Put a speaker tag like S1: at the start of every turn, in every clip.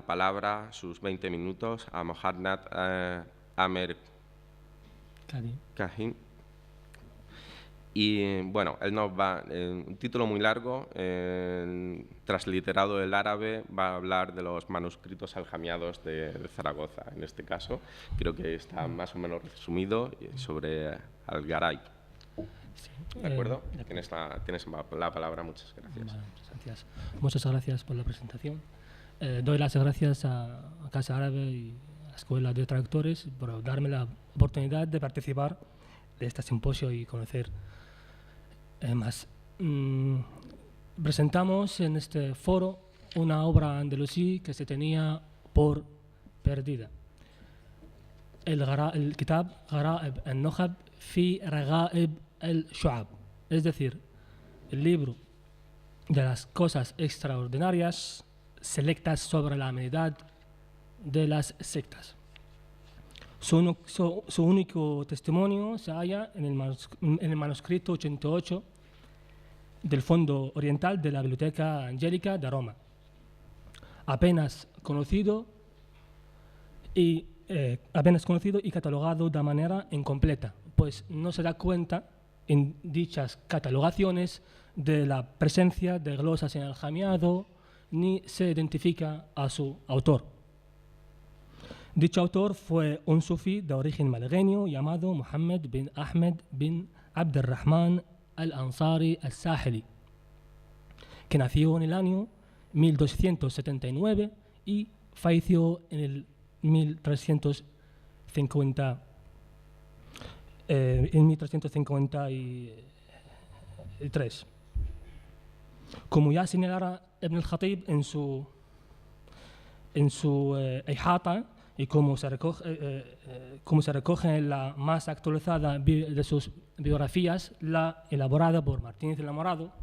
S1: la palabra, sus 20 minutos, a Mohammad Amer Kahin. Y bueno, él nos va, un título muy largo, transliterado del árabe, va a hablar de los manuscritos aljamiados de Zaragoza, en este caso. Creo que está más o menos resumido sobre Al-Garay. ¿De acuerdo? Tienes la palabra, muchas gracias.
S2: Vale, gracias. Muchas gracias por la presentación. Doy las gracias a Casa Árabe y a la Escuela de Traductores por darme la oportunidad de participar de este simposio y conocer más. Presentamos en este foro una obra andalusí que se tenía por perdida. El Kitab Gharaib al-Nukhab fi Raghaib al-Shu'ab, es decir, el libro de las cosas extraordinarias selectas sobre la amenidad de las sectas. Su único testimonio se halla en el manuscrito 88 del Fondo Oriental de la Biblioteca Angélica de Roma, apenas conocido y catalogado de manera incompleta, pues no se da cuenta en dichas catalogaciones de la presencia de glosas en aljamiado ni se identifica a su autor. Dicho autor fue un sufí de origen malagueño llamado Muhammad bin Ahmed bin Abd-Rahman al-Ansari al-Sahili, que nació en el año 1279 y falleció en el 1353. Como ya señalara Ibn al-Khatib en su Ihata, y como se recoge en la más actualizada de sus biografías, la elaborada por Martínez el Enamorado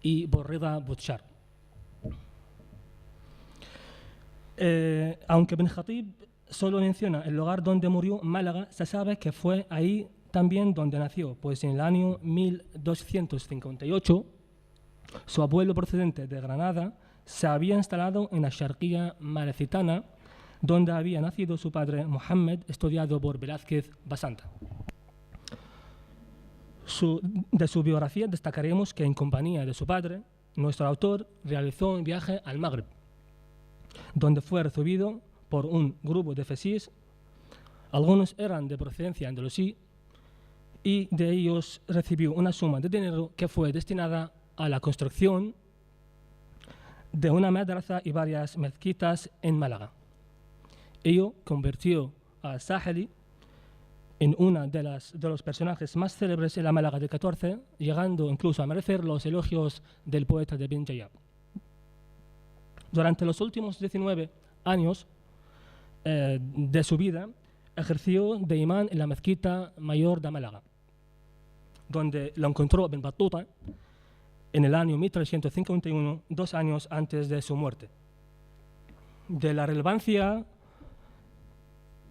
S2: y por Rida Butchar. Aunque Ibn Khatib solo menciona el lugar donde murió, Málaga, se sabe que fue ahí también donde nació, pues en el año 1258 su abuelo procedente de Granada se había instalado en la Sharqía malecitana, donde había nacido su padre Mohammed, estudiado por Velázquez Basanta. De su biografía destacaremos que en compañía de su padre, nuestro autor realizó un viaje al Magreb, donde fue recibido por un grupo de fesíes. Algunos eran de procedencia andalusí y de ellos recibió una suma de dinero que fue destinada a la construcción de una madrasa y varias mezquitas en Málaga. Ello convirtió a Sahili en uno de los personajes más célebres en la Málaga del 14, llegando incluso a merecer los elogios del poeta de Ibn Jayab. Durante los últimos 19 años de su vida, ejerció de imán en la mezquita mayor de Málaga, donde lo encontró Ibn Battuta en el año 1351, 2 años antes de su muerte. De la relevancia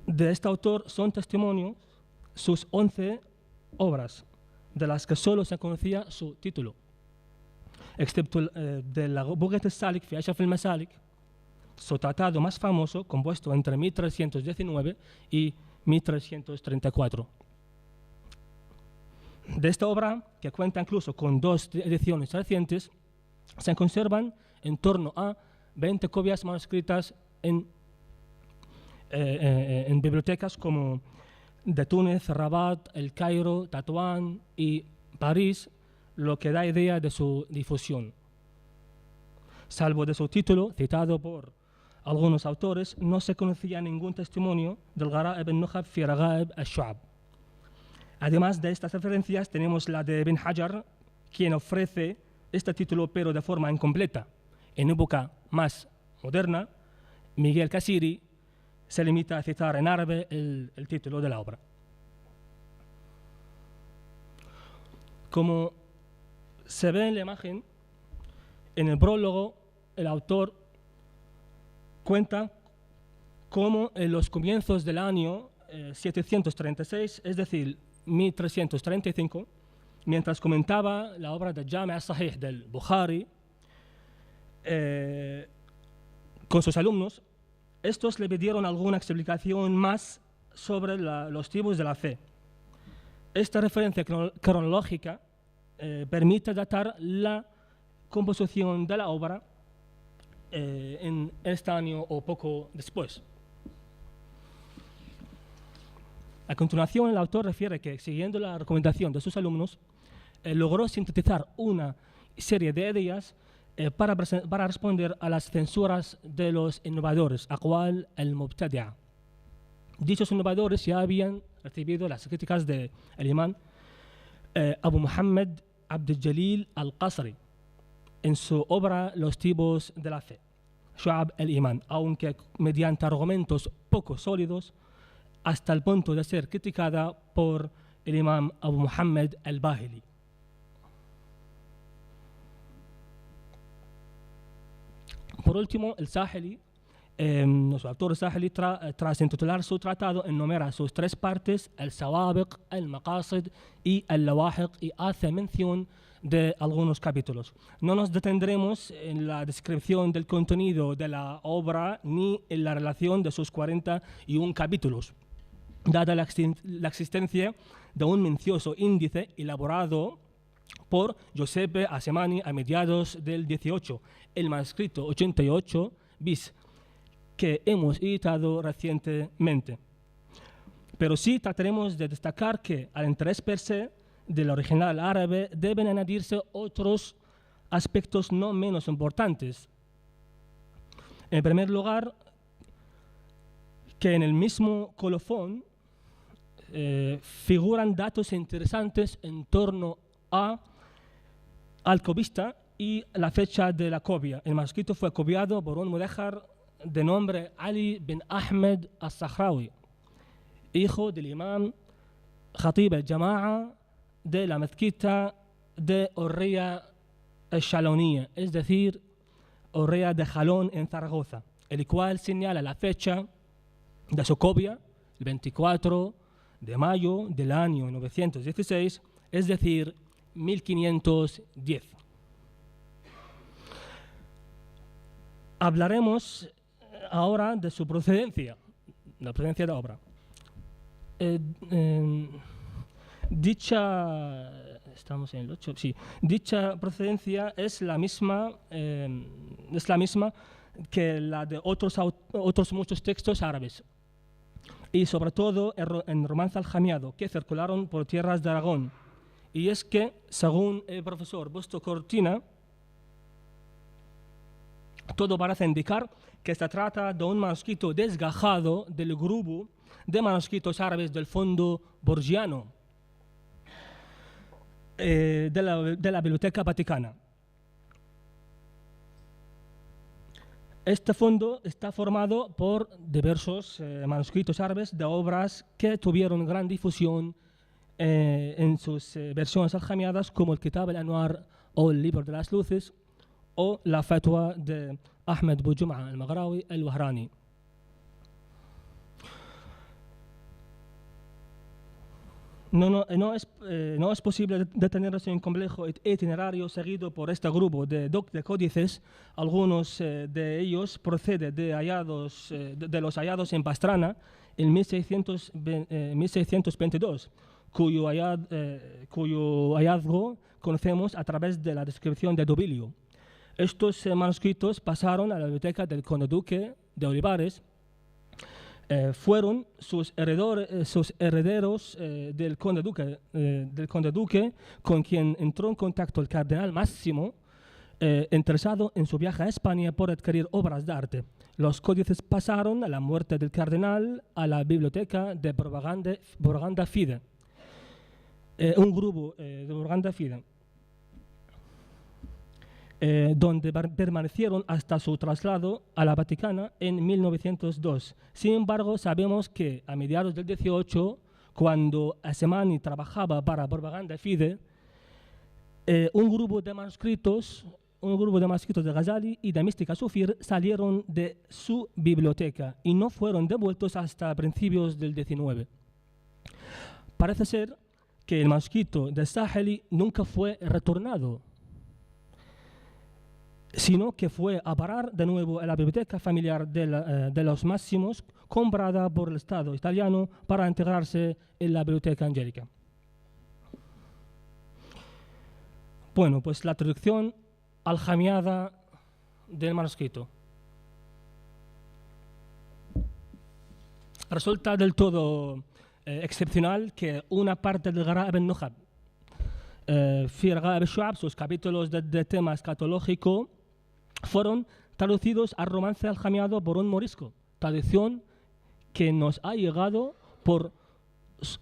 S2: de este autor son testimonios sus 11 obras, de las que solo se conocía su título, excepto de la Bughat al-Salik fi Ashraf al-Masalik, su tratado más famoso, compuesto entre 1319 y 1334. De esta obra, que cuenta incluso con 2 ediciones recientes, se conservan en torno a 20 copias manuscritas en bibliotecas como de Túnez, Rabat, El Cairo, Tetuán y París, lo que da idea de su difusión. Salvo de su título, citado por algunos autores, no se conocía ningún testimonio del Gharaib al-Nukhab fi Raghaib al-Shu'ab. Además de estas referencias, tenemos la de Ibn Hajar, quien ofrece este título pero de forma incompleta. En época más moderna, Miguel Casiri se limita a citar en árabe el título de la obra. Como se ve en la imagen, en el prólogo el autor cuenta cómo en los comienzos del año 736, es decir, 1335, mientras comentaba la obra de Jami' al-Sahih del Bukhari con sus alumnos, Estos le pidieron alguna explicación más sobre los tipos de la fe. Esta referencia cronológica permite datar la composición de la obra en este año o poco después. A continuación, el autor refiere que, siguiendo la recomendación de sus alumnos, logró sintetizar una serie de ideas para responder a las censuras de los innovadores, aqwal al-mubtadi'a. Dichos innovadores ya habían recibido las críticas del imán Abu Muhammad Abd al-Jalil al-Qasri en su obra Los tipos de la fe, Shu'ab al-Iman, aunque mediante argumentos poco sólidos, hasta el punto de ser criticada por el imán Abu Muhammad al-Bahili. Por último, el Sahili, nuestro autor Sahili, tras intitular su tratado, enumera sus tres partes, el Sawabiq, el Maqasid y el Lawahiq, y hace mención de algunos capítulos. No nos detendremos en la descripción del contenido de la obra ni en la relación de sus 41 capítulos, dada la existencia de un minucioso índice elaborado por Giuseppe Asemani a mediados del 18, el manuscrito 88 bis, que hemos editado recientemente. Pero sí trataremos de destacar que al interés per se del original árabe deben añadirse otros aspectos no menos importantes. En primer lugar, que en el mismo colofón figuran datos interesantes en torno al copista y la fecha de la copia. El manuscrito fue copiado por un mudéjar de nombre Ali bin Ahmed al-Sahrawi, hijo del imán Khatib al-Jama'a de la mezquita de Orrea al-Shalonía, es decir, Orrea de Jalón en Zaragoza, el cual señala la fecha de su copia, el 24 de mayo del año 916, es decir, 1510. Hablaremos ahora de su procedencia, la procedencia de la obra. Dicha procedencia es la misma que la de otros muchos textos árabes, y sobre todo en romance aljamiado que circularon por tierras de Aragón. Y es que, según el profesor Busto Cortina, todo parece indicar que se trata de un manuscrito desgajado del grupo de manuscritos árabes del fondo borgiano de la Biblioteca Vaticana. Este fondo está formado por diversos manuscritos árabes de obras que tuvieron gran difusión en sus versiones aljamiadas, como el Kitab al-Anwar o el Libro de las Luces o la Fatwa de Ahmed Boujum'a al-Maghrawi al-Wahrani. No es posible detenerse en un complejo itinerario seguido por este grupo de códices. Algunos de ellos proceden de los hallados en Pastrana en 1622, cuyo hallazgo conocemos a través de la descripción de Dobilio. Estos manuscritos pasaron a la biblioteca del conde duque de Olivares. Fueron sus herederos del conde duque, con quien entró en contacto el cardenal Máximo, interesado en su viaje a España por adquirir obras de arte. Los códices pasaron a la muerte del cardenal a la biblioteca de Borganda Fide, un grupo de Borganda Fide, donde permanecieron hasta su traslado a la Vaticana en 1902. Sin embargo, sabemos que a mediados del 18, cuando Asemani trabajaba para Borganda Fide, un grupo de manuscritos de Ghazali y de Mística Sufir salieron de su biblioteca y no fueron devueltos hasta principios del 19. Parece ser que el manuscrito de Sahili nunca fue retornado. sino que fue a parar de nuevo a la biblioteca familiar de los Máximos, comprada por el Estado italiano para integrarse en la Biblioteca Angelica. Bueno, pues la traducción aljamiada del manuscrito. Resulta del todo excepcional que una parte del Gharaib al-Nukhab, fi Gharaib al-Shu'ab, sus capítulos de tema escatológico, fueron traducidos al romance aljamiado por un morisco, tradición que nos ha llegado por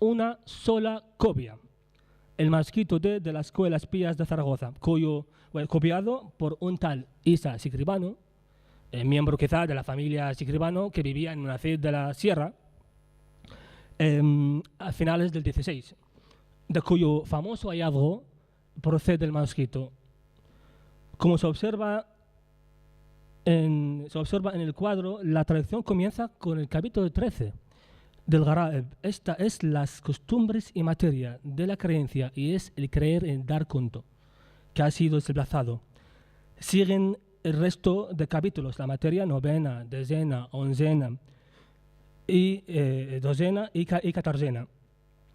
S2: una sola copia, el manuscrito de la Escuela Espías de Zaragoza, copiado por un tal Isa Sicribano, miembro quizá de la familia Sicribano que vivía en una ciudad de la sierra a finales del 16, de cuyo famoso hallazgo procede el manuscrito. Como se observa en el cuadro, la traducción comienza con el capítulo 13 del Gharaib. Esta es las costumbres y materia de la creencia y es el creer en dar conto, que ha sido desplazado. Siguen el resto de capítulos, la materia novena, decena, oncena y docena y catorcena.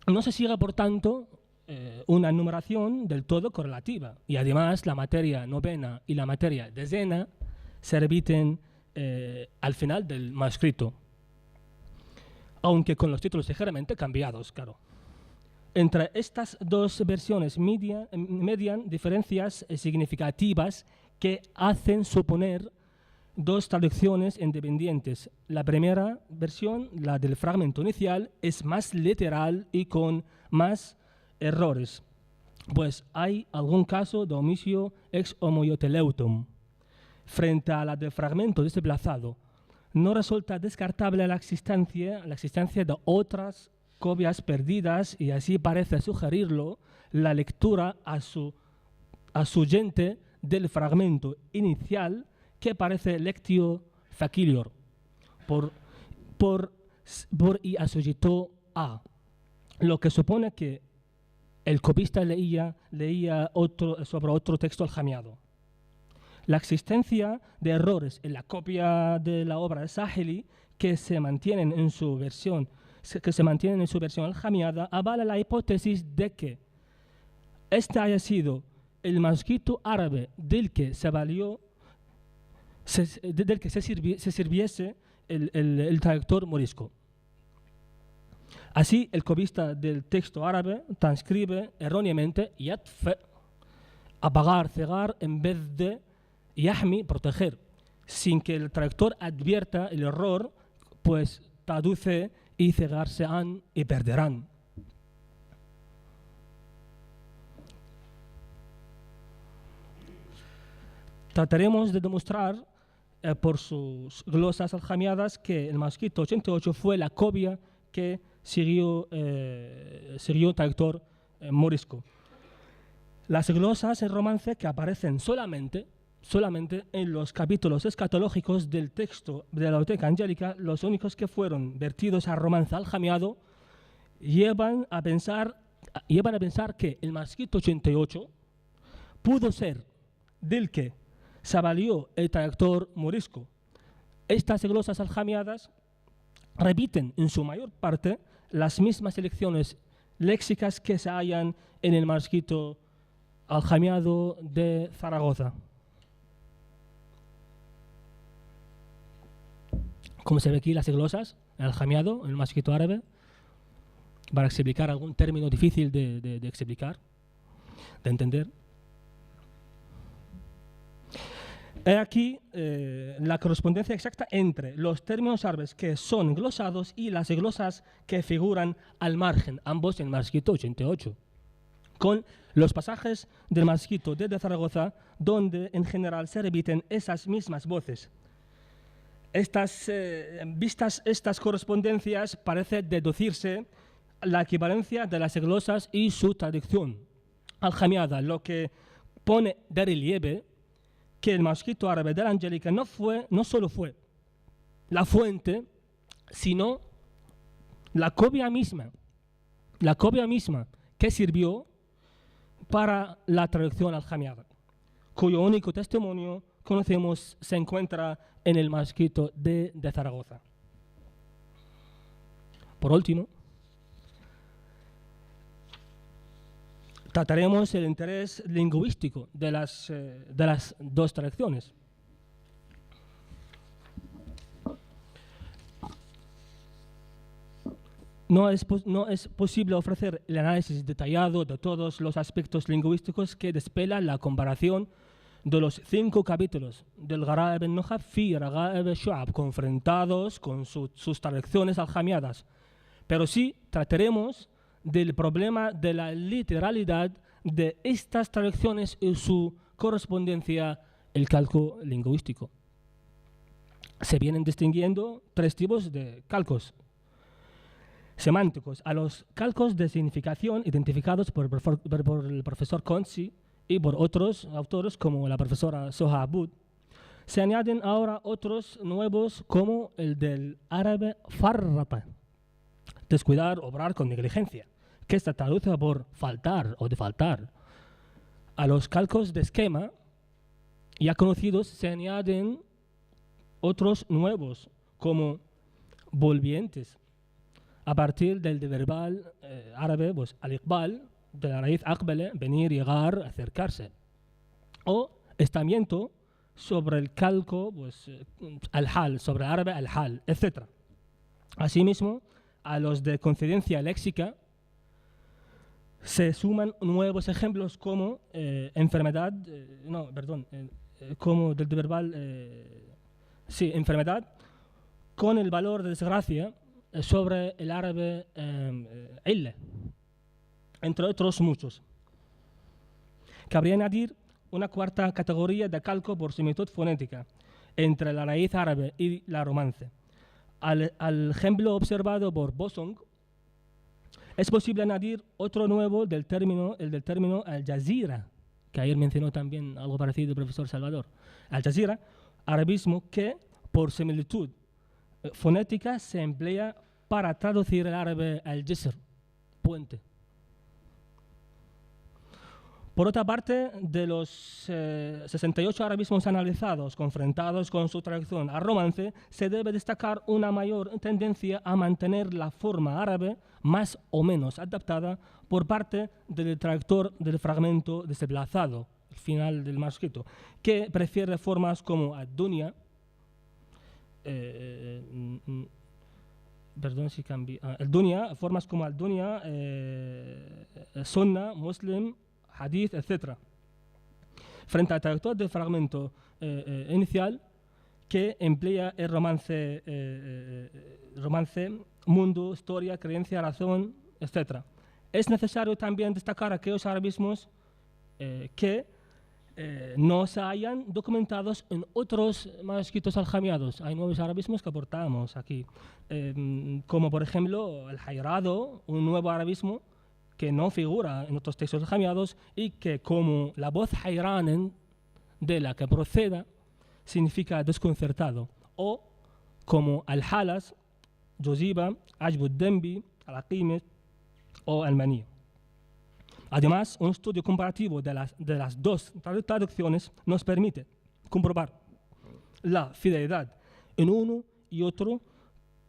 S2: No se sigue, por tanto, una numeración del todo correlativa y además la materia novena y la materia decena se repiten al final del manuscrito, aunque con los títulos ligeramente cambiados, claro. Entre estas dos versiones median diferencias significativas que hacen suponer dos traducciones independientes. La primera versión, la del fragmento inicial, es más literal y con más errores, pues hay algún caso de omisio ex homoioteleutum. Frente a la del fragmento desplazado, no resulta descartable la existencia de otras copias perdidas y así parece sugerirlo la lectura asuyente del fragmento inicial que parece lectio facilior por y asuyito a, lo que supone que el copista leía sobre otro texto aljamiado. La existencia de errores en la copia de la obra de Saheli que se mantienen en su versión aljamiada avala la hipótesis de que este haya sido el manuscrito árabe del que se sirviese el traductor morisco. Así, el copista del texto árabe transcribe erróneamente yatf, apagar, cegar, en vez de yahmi, proteger, sin que el traductor advierta el error, pues traduce y cegarse han y perderán. Trataremos de demostrar por sus glosas aljamiadas que el manuscrito 88 fue la copia que siguió el traductor morisco. Las glosas en romance que aparecen solamente en los capítulos escatológicos del texto de la Biblioteca Angelica, los únicos que fueron vertidos al romance aljamiado, llevan a pensar que el manuscrito 88 pudo ser del que se valió el traductor morisco. Estas glosas aljamiadas repiten en su mayor parte las mismas selecciones léxicas que se hallan en el manuscrito aljamiado de Zaragoza. Como se ve aquí, las glosas, el aljamiado, en el manuscrito árabe, para explicar algún término difícil de explicar, de entender. He aquí la correspondencia exacta entre los términos árabes que son glosados y las glosas que figuran al margen, ambos en el manuscrito 88, con los pasajes del manuscrito de Zaragoza, donde en general se repiten esas mismas voces. Vistas estas correspondencias, parece deducirse la equivalencia de las glosas y su traducción aljamiada, lo que pone de relieve que el manuscrito árabe de la Angélica no solo fue la fuente, sino la copia misma que sirvió para la traducción aljamiada, cuyo único testimonio conocemos se encuentra en el manuscrito de Zaragoza. Por último, trataremos el interés lingüístico de las dos traducciones. No es posible ofrecer el análisis detallado de todos los aspectos lingüísticos que desvela la comparación de los 5 capítulos del Gharaib al-Nukhab fi Raghaib al-Shu'ab, confrontados con sus traducciones aljamiadas. Pero sí trataremos del problema de la literalidad de estas traducciones y su correspondencia al calco lingüístico. Se vienen distinguiendo 3 tipos de calcos semánticos: a los calcos de significación identificados por el profesor Konzi y por otros autores como la profesora Soha Aboud. Se añaden ahora otros nuevos como el del árabe farrata, descuidar, obrar con negligencia, que se traduce por faltar o defaltar. A los calcos de esquema ya conocidos se añaden otros nuevos como volvientes, a partir del verbal árabe, pues, al-iqbal, de la raíz aqbala, venir, llegar, acercarse. O estamiento sobre el calco, pues, al-hal, sobre el árabe al-hal, etc. Asimismo, a los de coincidencia léxica se suman nuevos ejemplos como enfermedad, como del verbal, enfermedad, con el valor de desgracia sobre el árabe illa, entre otros muchos. Cabría añadir una cuarta categoría de calco por similitud fonética entre la raíz árabe y la romance. Al ejemplo observado por Bosong, es posible añadir otro nuevo del término al-jazira, que ayer mencionó también algo parecido el profesor Salvador. Al-jazira, arabismo que, por similitud fonética, se emplea para traducir el árabe al-jisr, puente. Por otra parte, de los 68 arabismos analizados, confrontados con su traducción al romance, se debe destacar una mayor tendencia a mantener la forma árabe más o menos adaptada por parte del traductor del fragmento desplazado, el final del manuscrito, que prefiere formas como ad-dunya, al-dunya, formas como al-dunya, sunna, muslim, hadith, etc. Frente al traductor del fragmento inicial, que emplea el romance, mundo, historia, creencia, razón, etc. Es necesario también destacar aquellos arabismos que no se hayan documentados en otros manuscritos aljamiados. Hay nuevos arabismos que aportamos aquí, como por ejemplo el hayrado, un nuevo arabismo que no figura en otros textos aljamiados y que, como la voz hayranen de la que proceda, significa desconcertado, o como al-halas, Josiba, Ajbud-Dembi, al-Aqimet o al-Mani. Además, un estudio comparativo de las dos traducciones nos permite comprobar la fidelidad en uno y otro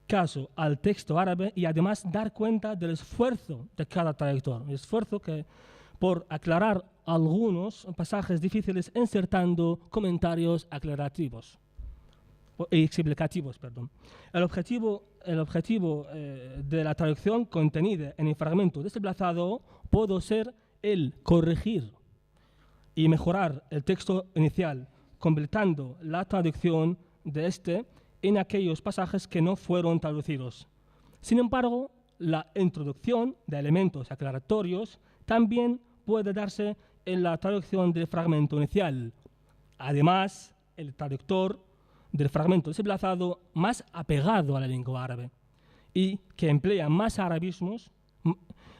S2: caso al texto árabe y además dar cuenta del esfuerzo de cada traductor, el esfuerzo que por aclarar algunos pasajes difíciles insertando comentarios aclarativos y explicativos. El objetivo de la traducción contenida en el fragmento desplazado puede ser el corregir y mejorar el texto inicial, completando la traducción de este en aquellos pasajes que no fueron traducidos. Sin embargo, la introducción de elementos aclaratorios también puede darse en la traducción del fragmento inicial. Además, el traductor del fragmento desplazado más apegado a la lengua árabe y que emplea más arabismos,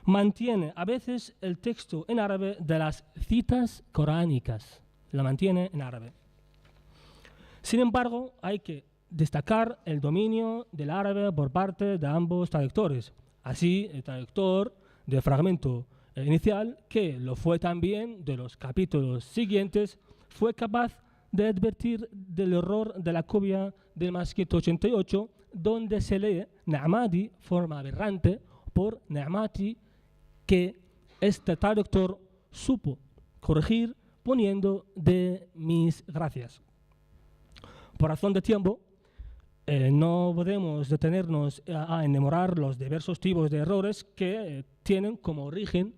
S2: mantiene a veces el texto en árabe de las citas coránicas, la mantiene en árabe. Sin embargo, hay que destacar el dominio del árabe por parte de ambos traductores. Así, el traductor del fragmento inicial, que lo fue también de los capítulos siguientes, fue capaz de advertir del error de la copia del manuscrito 88, donde se lee Na'mati, forma aberrante, por Na'mati, que este traductor supo corregir poniendo de mis gracias. Por razón de tiempo, no podemos detenernos a enumerar los diversos tipos de errores que tienen como origen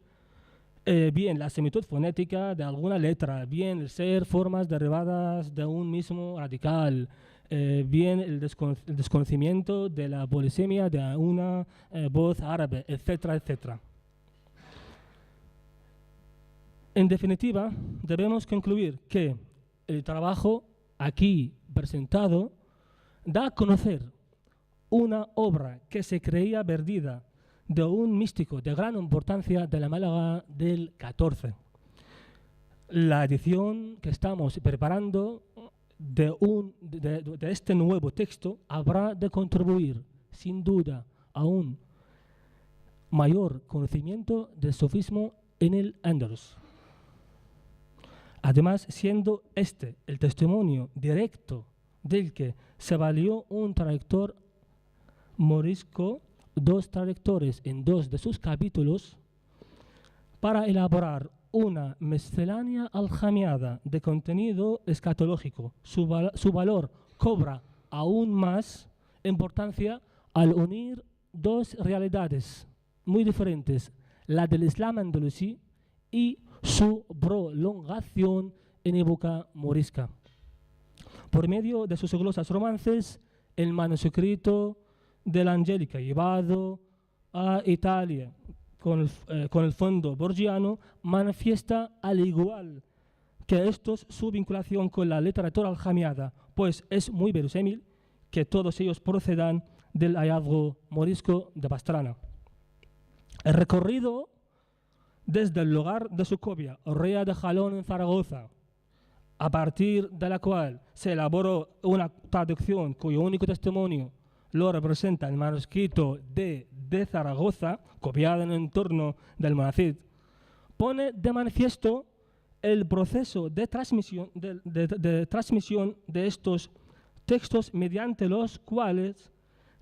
S2: bien la similitud fonética de alguna letra, bien el ser formas derivadas de un mismo radical, bien el desconocimiento de la polisemia de una voz árabe, etcétera, etcétera. En definitiva, debemos concluir que el trabajo aquí presentado da a conocer una obra que se creía perdida de un místico de gran importancia de la Málaga del 14. La edición que estamos preparando de este nuevo texto habrá de contribuir, sin duda, a un mayor conocimiento del sufismo en el Andalus. Además, siendo este el testimonio directo del que se valió un traductor morisco, 2 traductores en 2 de sus capítulos, para elaborar una miscelánea aljamiada de contenido escatológico. Su valor cobra aún más importancia al unir 2 realidades muy diferentes, la del Islam andalusí y su prolongación en época morisca. Por medio de sus glosas romances, el manuscrito de la Angélica llevado a Italia con el fondo borgiano manifiesta, al igual que estos, su vinculación con la literatura aljamiada, pues es muy verosímil que todos ellos procedan del hallazgo morisco de Pastrana. El recorrido desde el lugar de su copia, Orrea de Jalón en Zaragoza, a partir de la cual se elaboró una traducción cuyo único testimonio lo representa el manuscrito de Zaragoza, copiado en el entorno del Monacid, pone de manifiesto el proceso de transmisión de estos textos mediante los cuales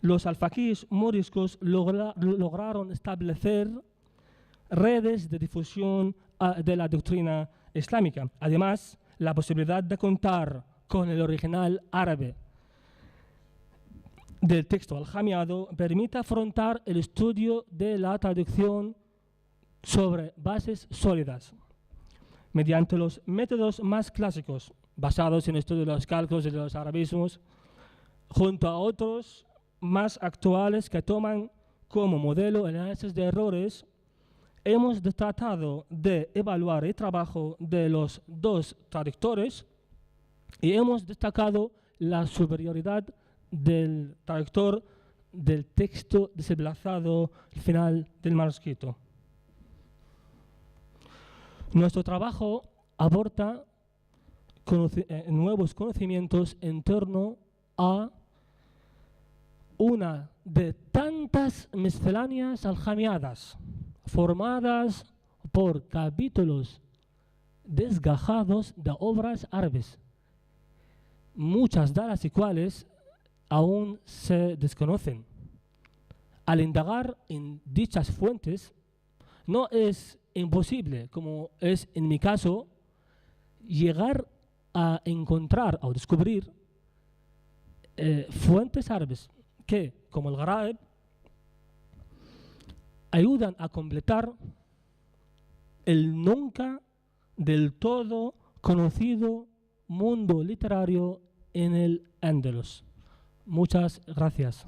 S2: los alfaquíes moriscos lograron establecer redes de difusión de la doctrina islámica. Además, la posibilidad de contar con el original árabe del texto aljamiado permite afrontar el estudio de la traducción sobre bases sólidas, mediante los métodos más clásicos, basados en el estudio de los cálculos y de los arabismos, junto a otros más actuales que toman como modelo el análisis de errores. Hemos tratado de evaluar el trabajo de los 2 traductores y hemos destacado la superioridad del traductor del texto desplazado al final del manuscrito. Nuestro trabajo aporta nuevos conocimientos en torno a una de tantas misceláneas aljamiadas formadas por capítulos desgajados de obras árabes, muchas de las cuales aún se desconocen. Al indagar en dichas fuentes, no es imposible, como es en mi caso, llegar a encontrar o descubrir fuentes árabes que, como el Gharaib, ayudan a completar el nunca del todo conocido mundo literario en el Andalus. Muchas gracias.